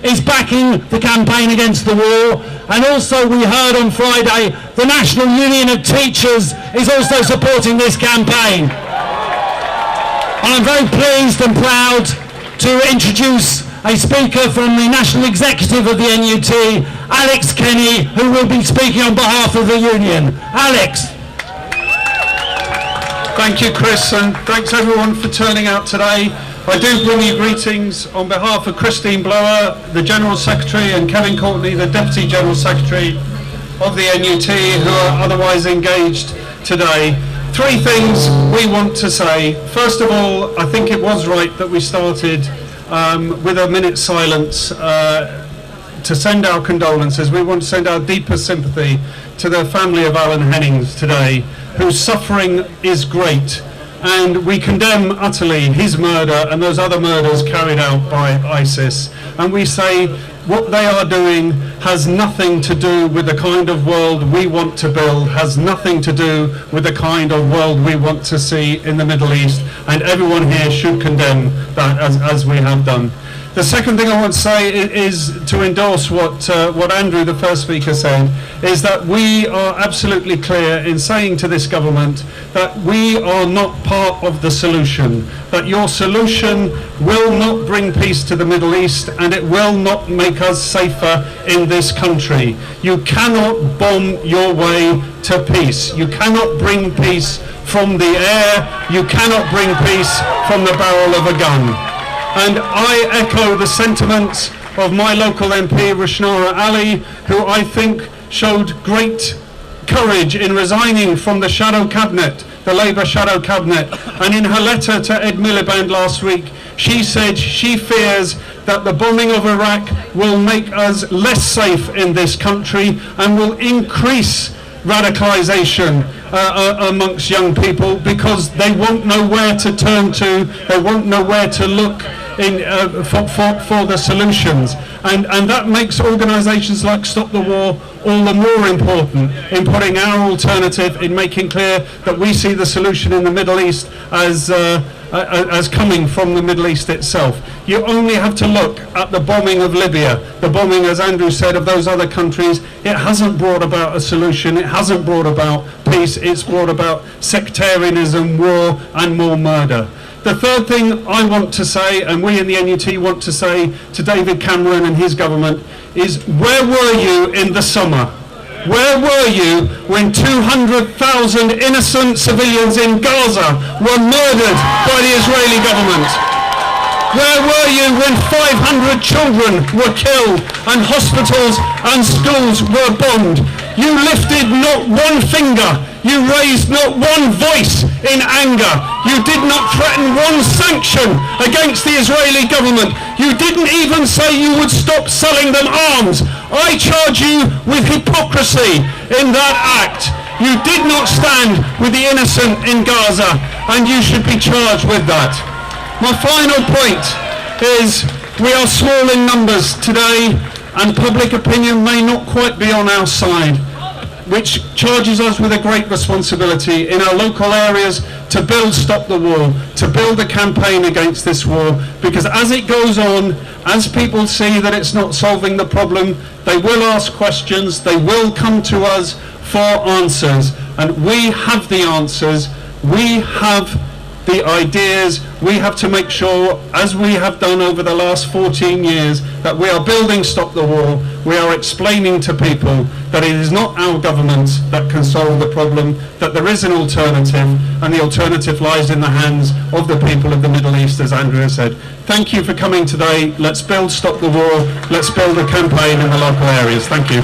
is backing the campaign against the war. And also we heard on Friday the National Union of Teachers is also supporting this campaign. And I'm very pleased and proud to introduce a speaker from the National Executive of the NUT, Alex Kenny, who will be speaking on behalf of the union. Alex. Thank you, Chris, and thanks everyone for turning out today. I do bring you greetings on behalf of Christine Blower, the General Secretary, and Kevin Courtney, the Deputy General Secretary of the NUT, who are otherwise engaged today. Three things we want to say. First of all, I think it was right that we started with a minute's silence to send our condolences. We want to send our deepest sympathy to the family of Alan Hennings today, whose suffering is great. And we condemn utterly his murder and those other murders carried out by ISIS. And we say what they are doing has nothing to do with the kind of world we want to build, has nothing to do with the kind of world we want to see in the Middle East. And everyone here should condemn that as we have done. The second thing I want to say is to endorse what Andrew, the first speaker, said, is that we are absolutely clear in saying to this government that we are not part of the solution, that your solution will not bring peace to the Middle East and it will not make us safer in this country. You cannot bomb your way to peace. You cannot bring peace from the air. You cannot bring peace from the barrel of a gun. And I echo the sentiments of my local MP, Rushnara Ali, who I think showed great courage in resigning from the shadow cabinet, the Labour shadow cabinet. And in her letter to Ed Miliband last week, she said she fears that the bombing of Iraq will make us less safe in this country and will increase radicalization amongst young people, because they won't know where to turn to, they won't know where to look for the solutions. And that makes organisations like Stop the War all the more important in putting our alternative, in making clear that we see the solution in the Middle East as coming from the Middle East itself. You only have to look at the bombing of Libya, the bombing, as Andrew said, of those other countries. It hasn't brought about a solution, it hasn't brought about peace, it's brought about sectarianism, war and more murder. The third thing I want to say, and we in the NUT want to say to David Cameron and his government, is where were you in the summer? Where were you when 200,000 innocent civilians in Gaza were murdered by the Israeli government? Where were you when 500 children were killed and hospitals and schools were bombed? You lifted not one finger. You raised not one voice in anger. You did not threaten one sanction against the Israeli government. You didn't even say you would stop selling them arms. I charge you with hypocrisy in that act. You did not stand with the innocent in Gaza, and you should be charged with that. My final point is we are small in numbers today, and public opinion may not quite be on our side, which charges us with a great responsibility in our local areas to build Stop the War, to build a campaign against this war, because as it goes on, as people see that it's not solving the problem, they will ask questions, they will come to us for answers, and we have the answers, we have the ideas. We have to make sure, as we have done over the last 14 years, that we are building Stop the War. We are explaining to people that it is not our government that can solve the problem, that there is an alternative, and the alternative lies in the hands of the people of the Middle East, as Andrea said. Thank you for coming today. Let's build Stop the War. Let's build a campaign in the local areas. Thank you.